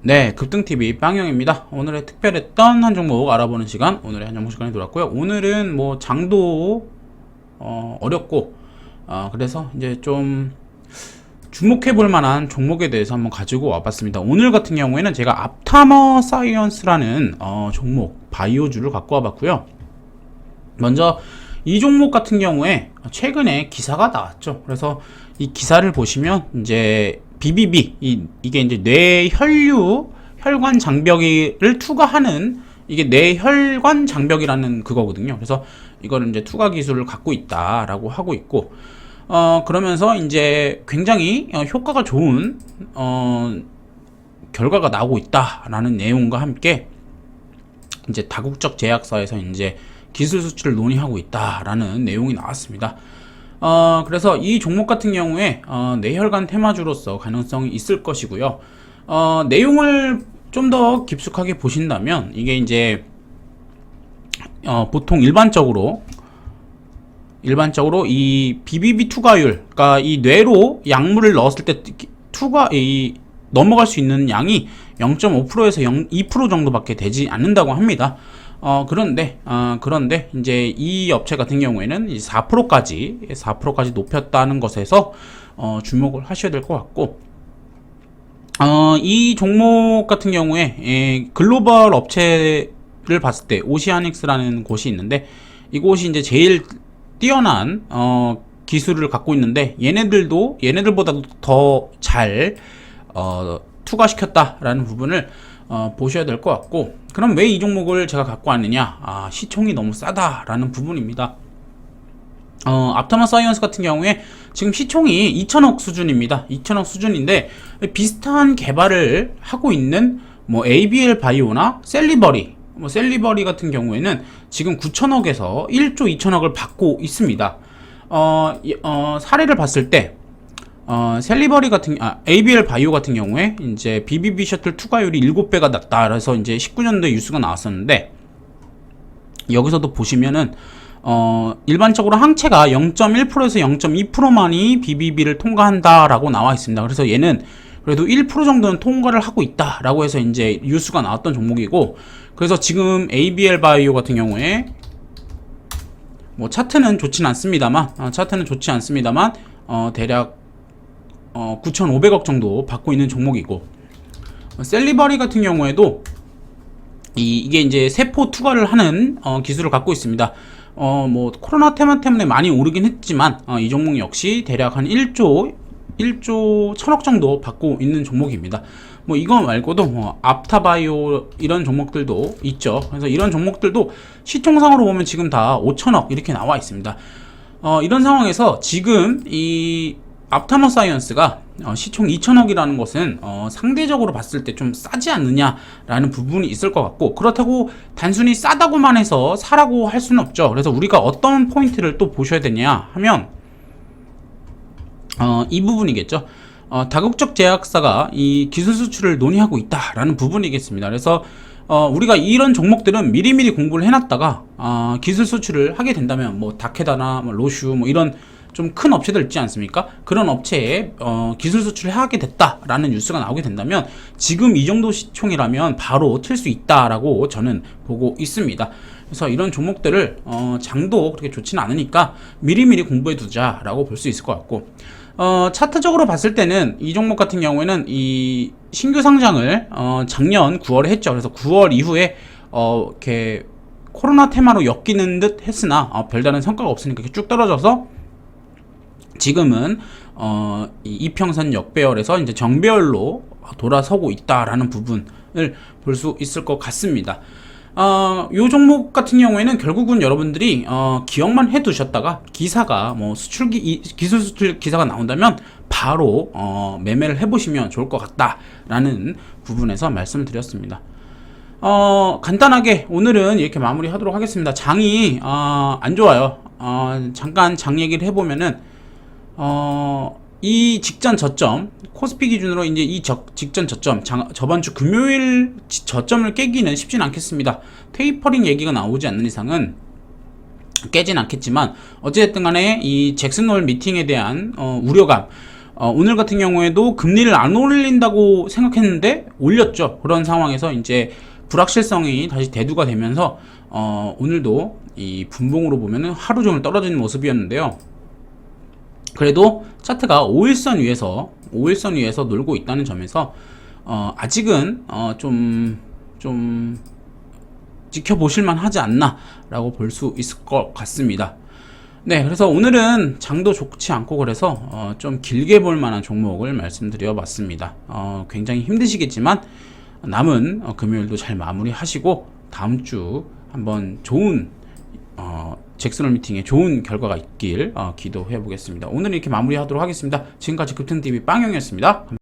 네, 급등TV 빵영입니다. 오늘의 특별했던 한 종목 알아보는 시간, 오늘의 한 종목 시간이 돌았고요. 오늘은 뭐 장도 어렵고 그래서 이제 좀 주목해 볼 만한 종목에 대해서 한번 가지고 와봤습니다. 오늘 같은 경우에는 제가 앞타머 사이언스라는 종목 바이오주를 갖고 와봤고요. 먼저 이 종목 같은 경우에 최근에 기사가 나왔죠. 그래서 이 기사를 보시면 이제 BBB 이게 이제 뇌혈류 혈관 장벽을 투과하는 이게 뇌혈관 장벽이라는 그거거든요. 그래서 이거는 이제 투과 기술을 갖고 있다라고 하고 있고 그러면서 이제 굉장히 효과가 좋은 결과가 나오고 있다라는 내용과 함께 이제 다국적 제약사에서 이제 기술 수출을 논의하고 있다라는 내용이 나왔습니다. 그래서 이 종목 같은 경우에 뇌혈관 테마주로서 가능성이 있을 것이고요. 내용을 좀 더 깊숙하게 보신다면 이게 이제 보통 일반적으로 이 BBB 투과율, 그러니까 이 뇌로 약물을 넣었을 때 넘어갈 수 있는 양이 0.5%에서 2% 정도밖에 되지 않는다고 합니다. 그런데 이제 이 업체 같은 경우에는 4%까지 높였다는 것에서 주목을 하셔야 될 것 같고, 이 종목 같은 경우에 글로벌 업체를 봤을 때 오시아닉스라는 곳이 있는데, 이곳이 이제 제일 뛰어난 기술을 갖고 있는데 얘네들보다도 더 잘 투과시켰다라는 부분을 보셔야 될 것 같고, 그럼 왜 이 종목을 제가 갖고 왔느냐? 시총이 너무 싸다라는 부분입니다. 앞타마 사이언스 같은 경우에 지금 시총이 2천억 수준입니다. 2천억 수준인데 비슷한 개발을 하고 있는 뭐 ABL 바이오나 셀리버리 같은 경우에는 지금 9천억에서 1조 2천억을 받고 있습니다. 사례를 봤을 때 ABL 바이오 같은 경우에 이제 BBB 셔틀 투과율이 7배가 낮다. 그래서 이제 19년도에 뉴스가 나왔었는데, 여기서도 보시면은 일반적으로 항체가 0.1%에서 0.2%만이 BBB를 통과한다라고 나와 있습니다. 그래서 얘는 그래도 1% 정도는 통과를 하고 있다라고 해서 이제 뉴스가 나왔던 종목이고, 그래서 지금 ABL 바이오 같은 경우에 뭐 차트는 좋지 않습니다만 대략 9,500억 정도 받고 있는 종목이고, 셀리버리 같은 경우에도 이게 이제 세포 투과를 하는 기술을 갖고 있습니다. 뭐 코로나 테마 때문에 많이 오르긴 했지만 이 종목 역시 대략 한 1조 1000억 정도 받고 있는 종목입니다. 뭐 이거 말고도 앞타바이오 이런 종목들도 있죠. 그래서 이런 종목들도 시총상으로 보면 지금 다 5천억 이렇게 나와 있습니다. 이런 상황에서 지금 이 앞타머 사이언스가 시총 2천억이라는 것은 상대적으로 봤을 때 좀 싸지 않느냐라는 부분이 있을 것 같고, 그렇다고 단순히 싸다고만 해서 사라고 할 수는 없죠. 그래서 우리가 어떤 포인트를 또 보셔야 되냐 하면 이 부분이겠죠. 다국적 제약사가 이 기술 수출을 논의하고 있다라는 부분이겠습니다. 그래서 우리가 이런 종목들은 미리미리 공부를 해놨다가 기술 수출을 하게 된다면 뭐 다케다나 뭐 로슈 뭐 이런 좀 큰 업체들 있지 않습니까? 그런 업체에 기술 수출을 하게 됐다라는 뉴스가 나오게 된다면 지금 이 정도 시총이라면 바로 튈 수 있다라고 저는 보고 있습니다. 그래서 이런 종목들을 장도 그렇게 좋지는 않으니까 미리미리 공부해 두자라고 볼 수 있을 것 같고, 차트적으로 봤을 때는 이 종목 같은 경우에는 이 신규 상장을 작년 9월에 했죠. 그래서 9월 이후에 이렇게 코로나 테마로 엮이는 듯 했으나 별다른 성과가 없으니까 이렇게 쭉 떨어져서 지금은 이 이평선 역배열에서 이제 정배열로 돌아서고 있다라는 부분을 볼 수 있을 것 같습니다. 요 종목 같은 경우에는 결국은 여러분들이 기억만 해두셨다가 기사가 뭐 기술 수출 기사가 나온다면 바로 매매를 해보시면 좋을 것 같다라는 부분에서 말씀을 드렸습니다. 간단하게 오늘은 이렇게 마무리하도록 하겠습니다. 장이 안 좋아요. 잠깐 장 얘기를 해보면은 이 직전 저점 코스피 기준으로 이제 이 직전 저점 저번 주 금요일 저점을 깨기는 쉽진 않겠습니다. 테이퍼링 얘기가 나오지 않는 이상은 깨진 않겠지만 어찌됐든 간에 이 잭슨홀 미팅에 대한 우려감, 오늘 같은 경우에도 금리를 안 올린다고 생각했는데 올렸죠. 그런 상황에서 이제 불확실성이 다시 대두가 되면서 오늘도 이 분봉으로 보면은 하루 종일 떨어지는 모습이었는데요. 그래도 차트가 5일선 위에서 놀고 있다는 점에서 아직은 좀 지켜보실만 하지 않나 라고 볼 수 있을 것 같습니다. 네, 그래서 오늘은 장도 좋지 않고 그래서 좀 길게 볼 만한 종목을 말씀드려 봤습니다. 굉장히 힘드시겠지만 남은 금요일도 잘 마무리하시고 다음 주 한번 좋은 잭슨홀 미팅에 좋은 결과가 있길 기도해 보겠습니다. 오늘 이렇게 마무리하도록 하겠습니다. 지금까지 급튼TV 빵영이었습니다.